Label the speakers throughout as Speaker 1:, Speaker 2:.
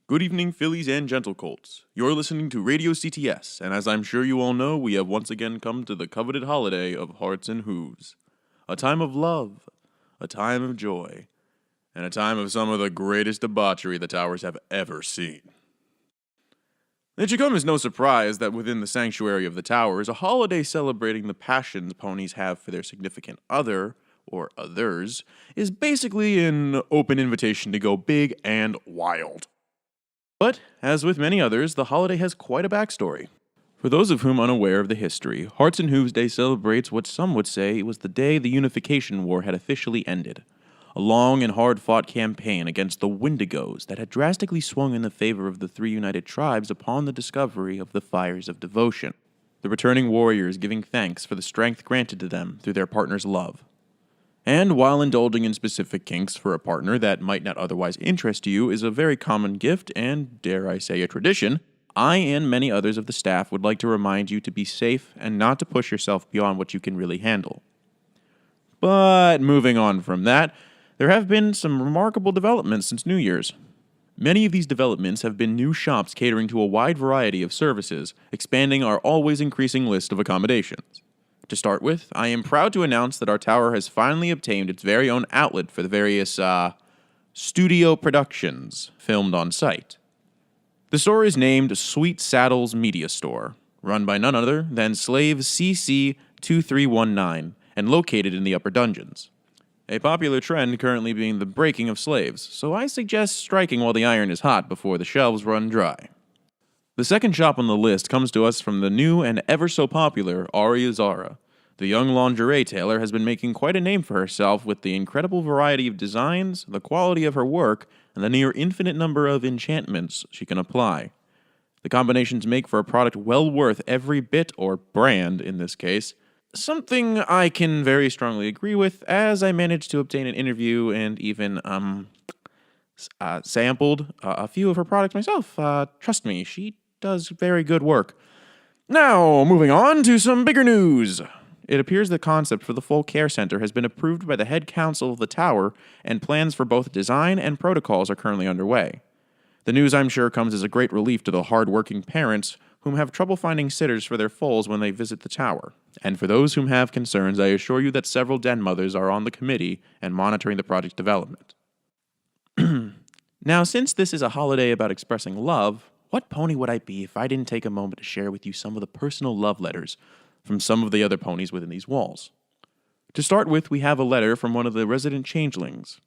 Speaker 1: Good evening, fillies and gentle colts. You're listening to Radio CTS, and as I'm sure you all know, we have once again come to the coveted holiday of Hearts and Hooves. A time of love, a time of joy, and a time of some of the greatest debauchery the towers have ever seen. It should come as no surprise that within the sanctuary of the towers, a holiday celebrating the passions ponies have for their significant other, or others, is basically an open invitation to go big and wild. But, as with many others, the holiday has quite a backstory. For those of whom unaware of the history, Hearts and Hooves Day celebrates what some would say was the day the Unification War had officially ended. A long and hard-fought campaign against the Wendigos that had drastically swung in the favor of the three united tribes upon the discovery of the Fires of Devotion, the returning warriors giving thanks for the strength granted to them through their partner's love. And while indulging in specific kinks for a partner that might not otherwise interest you is a very common gift and, dare I say, a tradition, I and many others of the staff would like to remind you to be safe and not to push yourself beyond what you can really handle. But moving on from that, there have been some remarkable developments since New Year's. Many of these developments have been new shops catering to a wide variety of services, expanding our always increasing list of accommodations. To start with, I am proud to announce that our tower has finally obtained its very own outlet for the various, studio productions filmed on site. The store is named Sweet Saddles Media Store, run by none other than Slave CC2319, and located in the upper dungeons. A popular trend currently being the breaking of slaves, so I suggest striking while the iron is hot before the shelves run dry. The second shop on the list comes to us from the new and ever so popular Aria Zara. The young lingerie tailor has been making quite a name for herself with the incredible variety of designs, the quality of her work, and the near infinite number of enchantments she can apply. The combinations make for a product well worth every bit, or brand in this case, something I can very strongly agree with, as I managed to obtain an interview and even, sampled a few of her products myself. Trust me, she does very good work. Now, moving on to some bigger news. It appears the concept for the full care center has been approved by the head council of the tower, and plans for both design and protocols are currently underway. The news, I'm sure, comes as a great relief to the hard-working parents whom have trouble finding sitters for their foals when they visit the tower. And for those whom have concerns, I assure you that several den mothers are on the committee and monitoring the project's development. Now, since this is a holiday about expressing love, what pony would I be if I didn't take a moment to share with you some of the personal love letters from some of the other ponies within these walls? To start with, we have a letter from one of the resident changelings.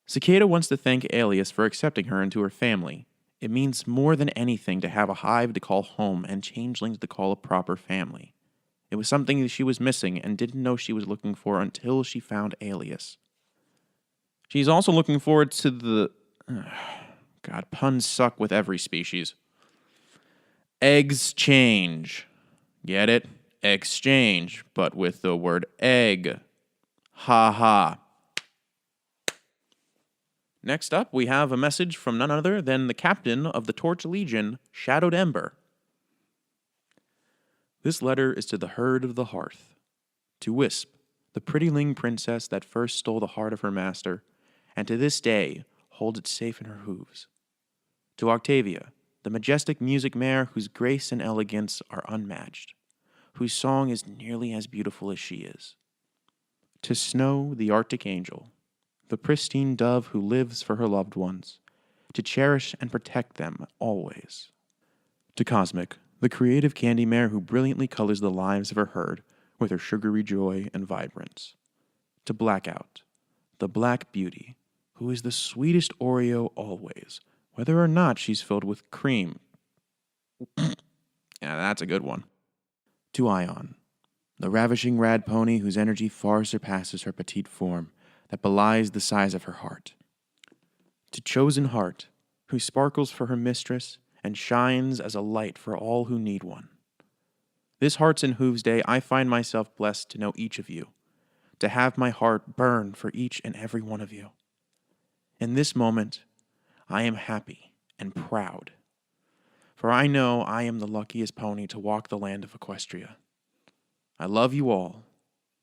Speaker 1: Cicada wants to thank Alias for accepting her into her family. It means more than anything to have a hive to call home and changelings to call a proper family. It was something that she was missing and didn't know she was looking for until she found Alias. She's also looking forward to the... God, puns suck with every species. Eggs change. Get it? Exchange, but with the word egg. Ha ha. Next up, we have a message from none other than the captain of the Torch Legion, Shadowed Ember. This letter is to the herd of the hearth, to Wisp, the prettyling princess that first stole the heart of her master, and to this day holds it safe in her hooves. To Octavia, the majestic music mare whose grace and elegance are unmatched, whose song is nearly as beautiful as she is. To Snow, the Arctic angel, the pristine dove who lives for her loved ones, to cherish and protect them always. To Cosmic, the creative candy mare who brilliantly colors the lives of her herd with her sugary joy and vibrance. To Blackout, the black beauty, who is the sweetest Oreo always, whether or not she's filled with cream. Yeah, that's a good one. To Ion, the ravishing rad pony whose energy far surpasses her petite form that belies the size of her heart. To Chosen Heart, who sparkles for her mistress and shines as a light for all who need one. This Hearts and Hooves Day, I find myself blessed to know each of you, to have my heart burn for each and every one of you. In this moment, I am happy and proud, for I know I am the luckiest pony to walk the land of Equestria. I love you all.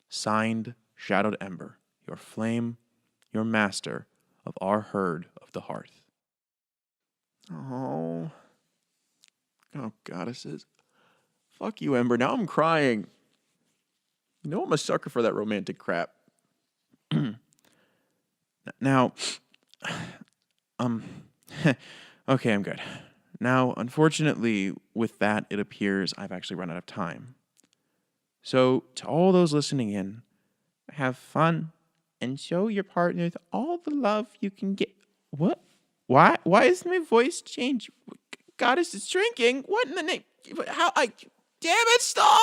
Speaker 1: Signed, Shadowed Ember, your flame, your master of our herd of the hearth. Oh, goddesses. Fuck you, Ember. Now I'm crying. You know I'm a sucker for that romantic crap. Now, okay, I'm good. Now, unfortunately, with that, it appears I've actually run out of time. So, to all those listening in, have fun and show your partners all the love you can get. What? Why? Why is my voice changed? Goddess is shrinking. What in the name? How? Damn it! Stop!